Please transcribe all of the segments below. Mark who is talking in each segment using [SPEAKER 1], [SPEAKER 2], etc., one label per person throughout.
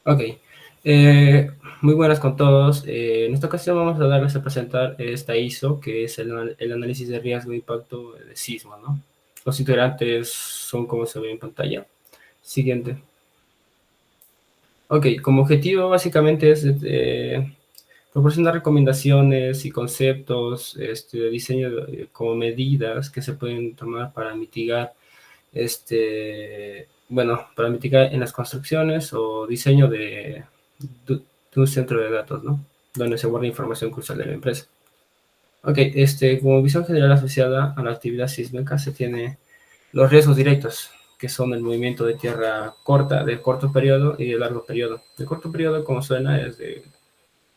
[SPEAKER 1] Ok, eh, muy buenas con todos. En esta ocasión vamos a darles a presentar esta ISO, que es el análisis de riesgo e impacto de sismo, ¿no? Los integrantes son como se ve en pantalla. Siguiente. Ok, como objetivo básicamente es proporcionar recomendaciones y conceptos, diseño como medidas que se pueden tomar para mitigar, bueno, para mitigar en las construcciones o diseño de, de un centro de datos, ¿no? Donde se guarda información crucial de la empresa. Ok, como visión general asociada a la actividad sísmica se tiene los riesgos directos, que son el movimiento de tierra corta, de corto periodo y de largo periodo. De corto periodo, como suena, es de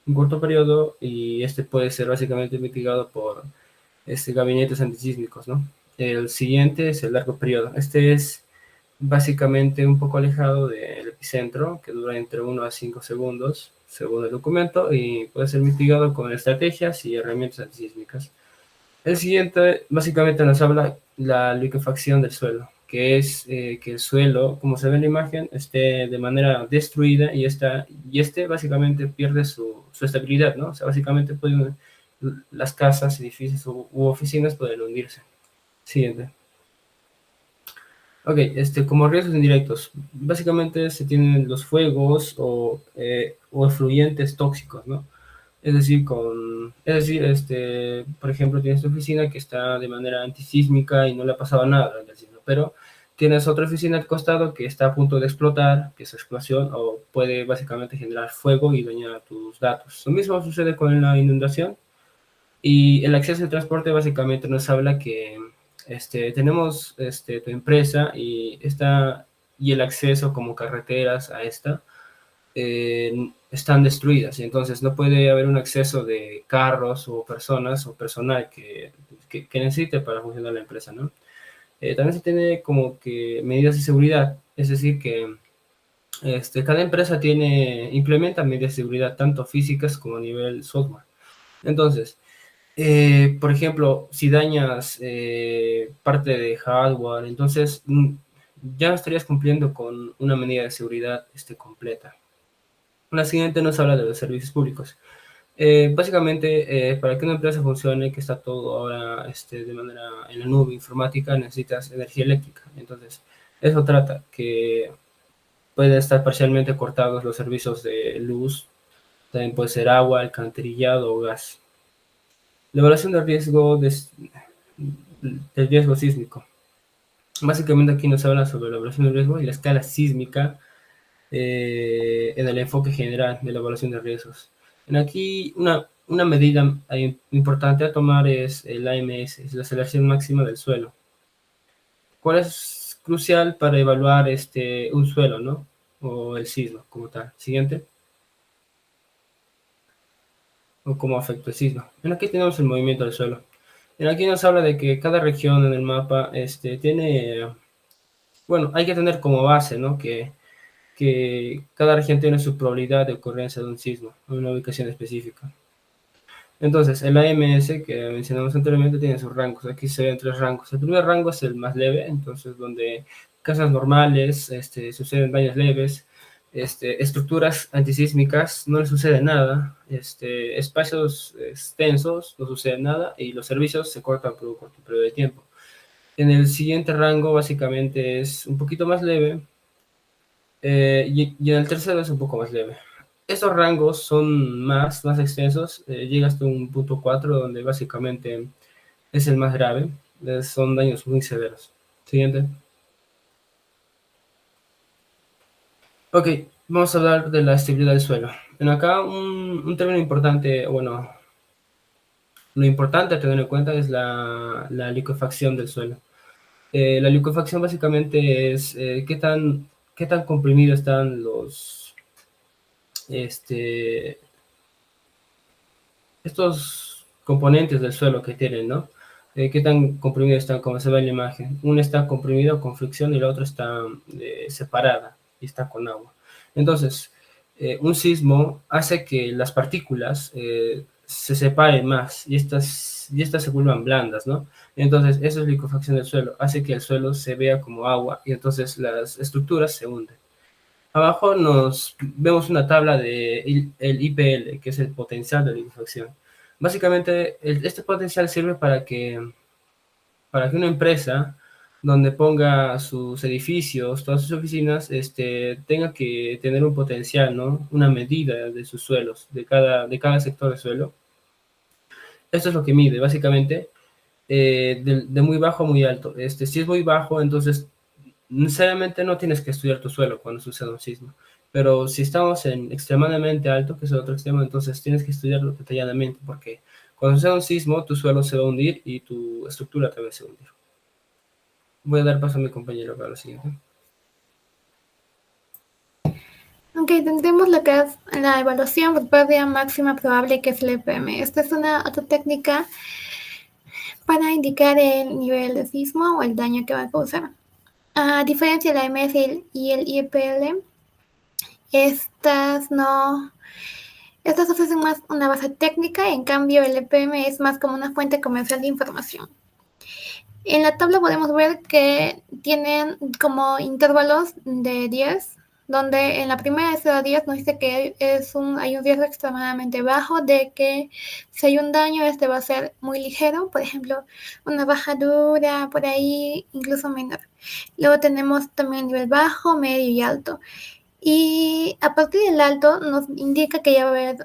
[SPEAKER 1] un corto periodo y este puede ser básicamente mitigado por gabinetes antisísmicos, ¿no? El siguiente es el largo periodo. Este es básicamente un poco alejado del epicentro, que dura entre 1 a 5 segundos, según el documento, y puede ser mitigado con estrategias y herramientas antisísmicas. El siguiente básicamente nos habla la liquefacción del suelo, que es que el suelo, como se ve en la imagen, esté de manera destruida y este básicamente pierde su estabilidad, ¿no? O sea, básicamente las casas, edificios u oficinas pueden hundirse. Siguiente. Ok, como riesgos indirectos, básicamente se tienen los fuegos o efluyentes tóxicos, ¿no? Por ejemplo, tienes tu oficina que está de manera antisísmica y no le ha pasado nada durante el sismo, pero tienes otra oficina al costado que está a punto de explotar, que esa explosión o puede básicamente generar fuego y dañar tus datos. Lo mismo sucede con la inundación y el acceso al transporte básicamente nos habla que tenemos tu empresa y el acceso como carreteras a esta están destruidas y entonces no puede haber un acceso de carros o personas o personal que necesite para funcionar la empresa, ¿no? También se tiene como que medidas de seguridad, es decir, que cada empresa implementa medidas de seguridad tanto físicas como a nivel software. Entonces, por ejemplo, si dañas parte de hardware, entonces ya no estarías cumpliendo con una medida de seguridad completa. La siguiente nos habla de los servicios públicos. Básicamente, para que una empresa funcione, que está todo ahora de manera en la nube informática, necesitas energía eléctrica. Entonces, eso trata que pueden estar parcialmente cortados los servicios de luz, también puede ser agua, alcantarillado o gas. La evaluación del riesgo sísmico. Básicamente aquí nos habla sobre la evaluación del riesgo y la escala sísmica en el enfoque general de la evaluación de riesgos. Aquí una medida importante a tomar es el AMS, es la aceleración máxima del suelo. ¿Cuál es crucial para evaluar un suelo, ¿no? O el sismo como tal. Siguiente. O cómo afecta el sismo. Aquí tenemos el movimiento del suelo. Aquí nos habla de que cada región en el mapa tiene, bueno, hay que tener como base, ¿no? Que cada región tiene su probabilidad de ocurrencia de un sismo en una ubicación específica. Entonces, el AMS que mencionamos anteriormente tiene sus rangos. Aquí se ven 3 rangos. El primer rango es el más leve, entonces donde casas normales suceden daños leves, estructuras antisísmicas no le sucede nada, espacios extensos no sucede nada y los servicios se cortan por un corto periodo de tiempo. En el siguiente rango básicamente es un poquito más leve y en el tercero es un poco más leve. Estos rangos son más extensos, llega hasta un punto 4 donde básicamente es el más grave, son daños muy severos. Siguiente. Ok, vamos a hablar de la estabilidad del suelo. En acá un término importante, bueno, lo importante a tener en cuenta es la liquefacción del suelo. La liquefacción básicamente es qué tan comprimidos están este, estos componentes del suelo que tienen, ¿no? ¿Qué tan comprimidos están, como se ve en la imagen? Uno está comprimido con fricción y la otra está separada y está con agua. Entonces, un sismo hace que las partículas se separen más y estas se vuelvan blandas, ¿no? Entonces, eso es liquefacción del suelo, hace que el suelo se vea como agua y entonces las estructuras se hunden. Abajo nos vemos una tabla de el IPL, que es el potencial de liquefacción. Básicamente, este potencial sirve para que una empresa donde ponga sus edificios, todas sus oficinas, tenga que tener un potencial, ¿no? Una medida de sus suelos, de cada sector de suelo. Esto es lo que mide, básicamente, de muy bajo a muy alto. Si es muy bajo, entonces necesariamente no tienes que estudiar tu suelo cuando sucede un sismo. Pero si estamos en extremadamente alto, que es el otro extremo, entonces tienes que estudiarlo detalladamente, porque cuando sucede un sismo, tu suelo se va a hundir y tu estructura también se va a hundir. Voy a dar paso a mi compañero para lo siguiente.
[SPEAKER 2] Ok, tendremos lo que es la evaluación por pérdida máxima probable, que es el EPM. Esta es una otra técnica para indicar el nivel de sismo o el daño que va a causar. A diferencia de la MS y el IPL, estas no, estas ofrecen más una base técnica, en cambio el EPM es más como una fuente comercial de información. En la tabla podemos ver que tienen como intervalos de 10, donde en la primera de 0 a 10 nos dice que hay un riesgo extremadamente bajo de que si hay un daño, este va a ser muy ligero, por ejemplo, una bajadura por ahí, incluso menor. Luego tenemos también nivel bajo, medio y alto. Y a partir del alto nos indica que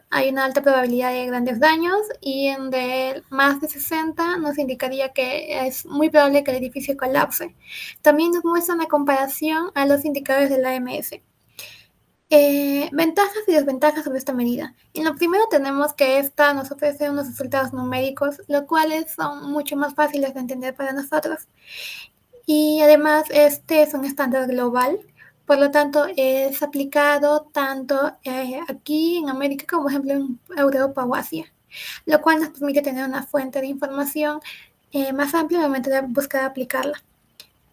[SPEAKER 2] hay una alta probabilidad de grandes daños, y en del más de 60 nos indicaría que es muy probable que el edificio colapse. También nos muestra una comparación a los indicadores de la AMS. Ventajas y desventajas sobre esta medida. En lo primero tenemos que esta nos ofrece unos resultados numéricos, los cuales son mucho más fáciles de entender para nosotros. Y además este es un estándar global, por lo tanto es aplicado tanto aquí en América como por ejemplo en Europa o Asia, lo cual nos permite tener una fuente de información más amplia al momento de buscar aplicarla,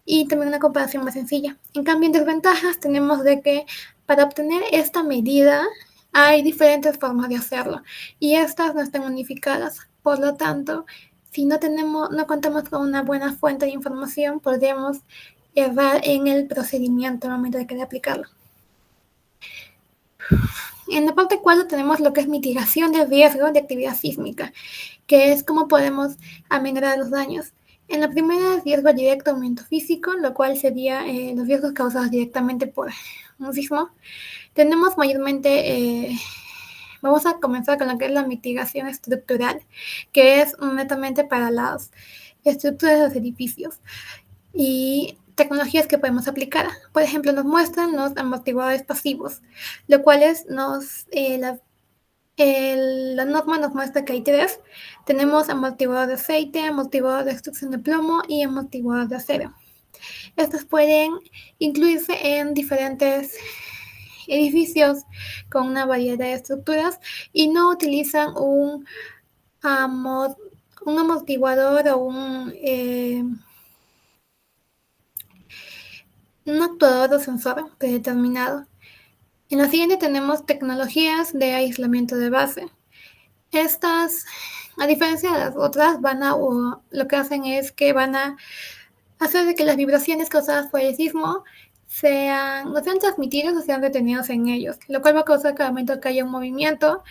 [SPEAKER 2] y también una comparación más sencilla. En cambio, en desventajas tenemos de que para obtener esta medida hay diferentes formas de hacerlo, y estas no están unificadas. Por lo tanto, si no contamos con una buena fuente de información, podríamos errar en el procedimiento al momento de querer aplicarlo. En la parte 4 tenemos lo que es mitigación del riesgo de actividad sísmica, que es cómo podemos aminorar los daños. En la primera es riesgo directo, aumento físico, lo cual sería los riesgos causados directamente por un sismo. Tenemos mayormente, vamos a comenzar con lo que es la mitigación estructural, que es netamente para las estructuras de los edificios y tecnologías que podemos aplicar. Por ejemplo, nos muestran los amortiguadores pasivos, lo cual es la norma nos muestra que hay tres. Tenemos amortiguador de aceite, amortiguador de extrusión de plomo y amortiguador de acero. Estos pueden incluirse en diferentes edificios con una variedad de estructuras y no utilizan un amortiguador o un actuador o sensor predeterminado. En la siguiente tenemos tecnologías de aislamiento de base. Estas, a diferencia de las otras, lo que hacen es que van a hacer de que las vibraciones causadas por el sismo no sean transmitidas o sean retenidos en ellos, lo cual va a causar que al momento que haya un movimiento,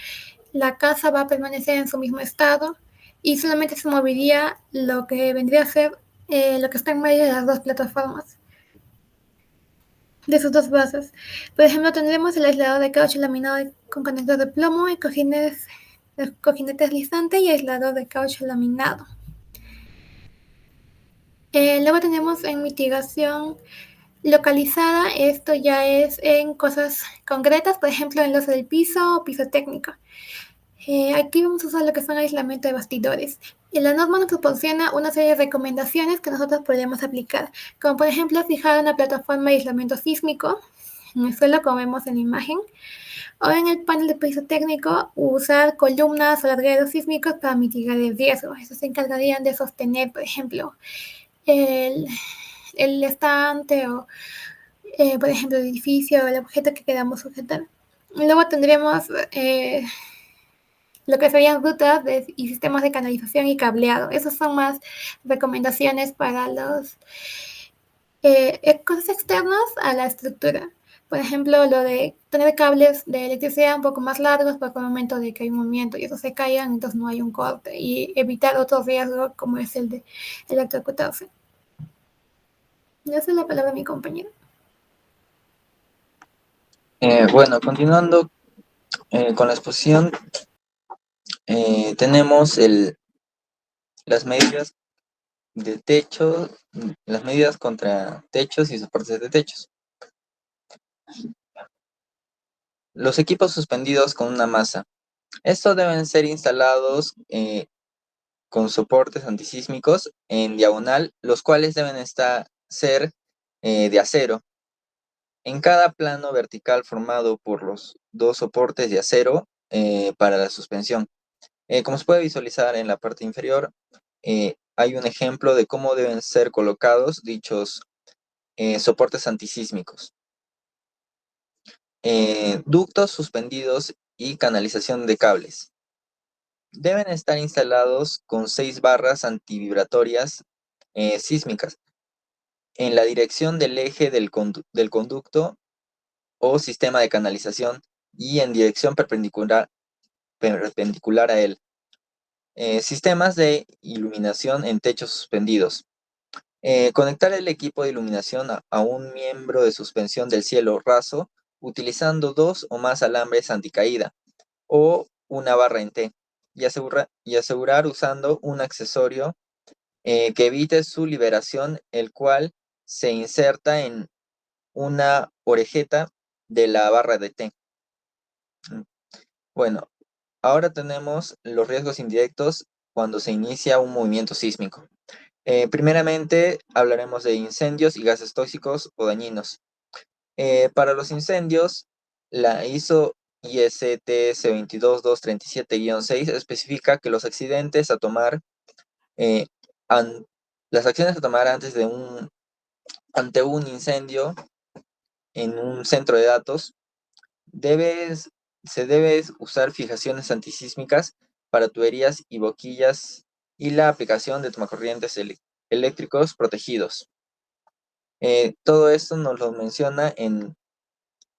[SPEAKER 2] la casa va a permanecer en su mismo estado y solamente se movería lo que vendría a ser lo que está en medio de las dos plataformas, de sus dos bases. Por ejemplo, tendremos el aislador de caucho laminado con conector de plomo y cojines deslizante y aislador de caucho laminado. Luego tenemos en mitigación localizada, esto ya es en cosas concretas, por ejemplo en los del piso o piso técnico. Aquí vamos a usar lo que son aislamiento de bastidores. La norma nos proporciona una serie de recomendaciones que nosotros podemos aplicar, como por ejemplo fijar una plataforma de aislamiento sísmico en el suelo, como vemos en la imagen, o en el panel de piso técnico usar columnas o largueros sísmicos para mitigar el riesgo. Estos se encargarían de sostener, por ejemplo, el, el estante o, por ejemplo, el edificio o el objeto que queramos sujetar. Luego tendremos lo que serían rutas y sistemas de canalización y cableado. Esas son más recomendaciones para los cosas externas a la estructura. Por ejemplo, lo de tener cables de electricidad un poco más largos para que al momento de que hay un movimiento y eso se caigan, entonces no hay un corte y evitar otro riesgo como es el de electrocutarse. Ya es la palabra de mi compañero.
[SPEAKER 3] Bueno, continuando con la exposición, tenemos las medidas de techo, las medidas contra techos y soportes de techos. Los equipos suspendidos con una masa. Estos deben ser instalados con soportes antisísmicos en diagonal, los cuales deben ser de acero. En cada plano vertical formado por los dos soportes de acero para la suspensión. Como se puede visualizar en la parte inferior, hay un ejemplo de cómo deben ser colocados dichos soportes antisísmicos. Ductos suspendidos y canalización de cables. Deben estar instalados con 6 barras antivibratorias sísmicas en la dirección del eje del conducto o sistema de canalización y en dirección perpendicular a él. Sistemas de iluminación en techos suspendidos. Conectar el equipo de iluminación a un miembro de suspensión del cielo raso utilizando 2 o más alambres anticaída o una barra en T y asegurar usando un accesorio que evite su liberación, el cual se inserta en una orejeta de la barra de T. Bueno, ahora tenemos los riesgos indirectos cuando se inicia un movimiento sísmico. Primeramente, hablaremos de incendios y gases tóxicos o dañinos. Para los incendios, la ISO ISTS 22237-6 especifica que los accidentes a tomar, las acciones a tomar ante un incendio en un centro de datos, se debe usar fijaciones antisísmicas para tuberías y boquillas y la aplicación de tomacorrientes eléctricos protegidos. Todo esto nos lo menciona en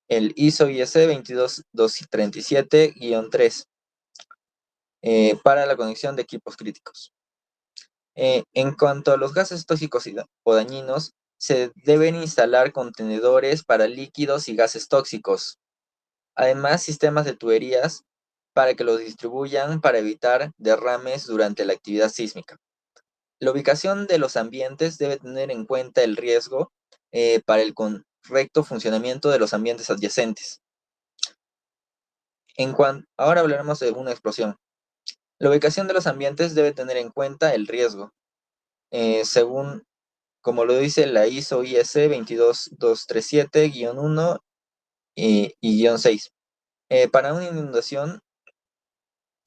[SPEAKER 3] el ISO IS 22237-3 para la conexión de equipos críticos. En cuanto a los gases tóxicos o dañinos, se deben instalar contenedores para líquidos y gases tóxicos. Además, sistemas de tuberías para que los distribuyan para evitar derrames durante la actividad sísmica. La ubicación de los ambientes debe tener en cuenta el riesgo para el correcto funcionamiento de los ambientes adyacentes. Ahora hablaremos de una explosión. La ubicación de los ambientes debe tener en cuenta el riesgo, según como lo dice la ISO IS 22237-1 y -6. Para una inundación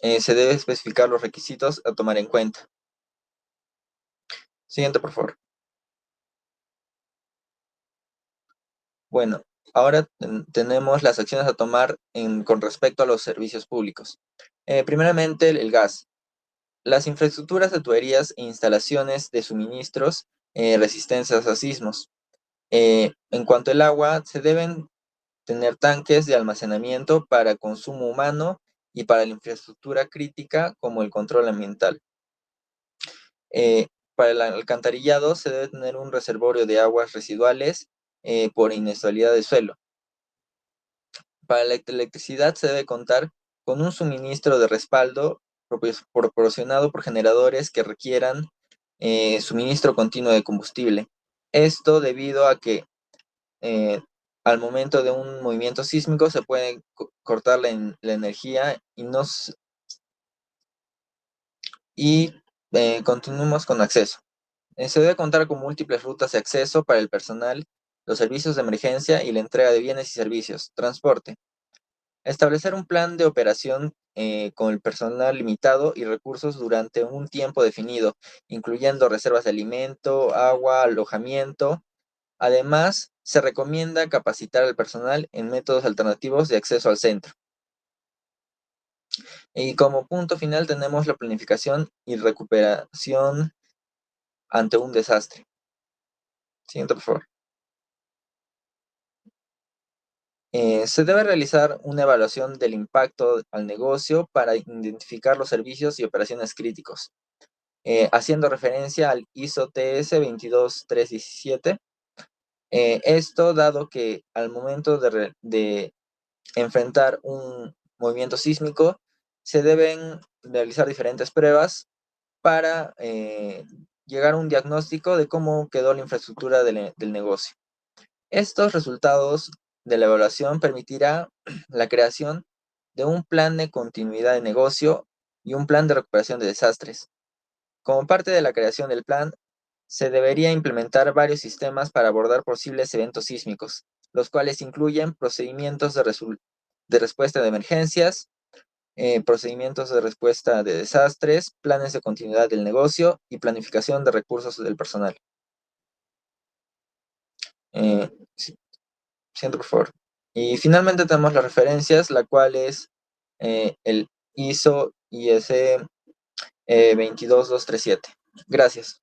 [SPEAKER 3] se debe especificar los requisitos a tomar en cuenta. Siguiente, por favor. Bueno, ahora tenemos las acciones a tomar con respecto a los servicios públicos. Primeramente, el gas. Las infraestructuras de tuberías e instalaciones de suministros resistentes a sismos. En cuanto al agua, se deben tener tanques de almacenamiento para consumo humano y para la infraestructura crítica como el control ambiental. Para el alcantarillado se debe tener un reservorio de aguas residuales por inestabilidad del suelo. Para la electricidad se debe contar con un suministro de respaldo proporcionado por generadores que requieran suministro continuo de combustible. Esto debido a que al momento de un movimiento sísmico se puede cortar la energía y continuamos con acceso. Se debe contar con múltiples rutas de acceso para el personal, los servicios de emergencia y la entrega de bienes y servicios. Transporte. Establecer un plan de operación con el personal limitado y recursos durante un tiempo definido, incluyendo reservas de alimento, agua, alojamiento. Además, se recomienda capacitar al personal en métodos alternativos de acceso al centro. Y como punto final tenemos la planificación y recuperación ante un desastre. Siguiente, por favor. Se debe realizar una evaluación del impacto al negocio para identificar los servicios y operaciones críticos, haciendo referencia al ISO TS 22317. Esto dado que al momento de enfrentar un movimiento sísmico, se deben realizar diferentes pruebas para llegar a un diagnóstico de cómo quedó la infraestructura del negocio. Estos resultados de la evaluación permitirá la creación de un plan de continuidad de negocio y un plan de recuperación de desastres. Como parte de la creación del plan, se debería implementar varios sistemas para abordar posibles eventos sísmicos, los cuales incluyen procedimientos de respuesta de emergencias, procedimientos de respuesta de desastres, planes de continuidad del negocio y planificación de recursos del personal. Sí, siento, por favor. Y finalmente tenemos las referencias, la cual es el ISO IS 22237. Gracias.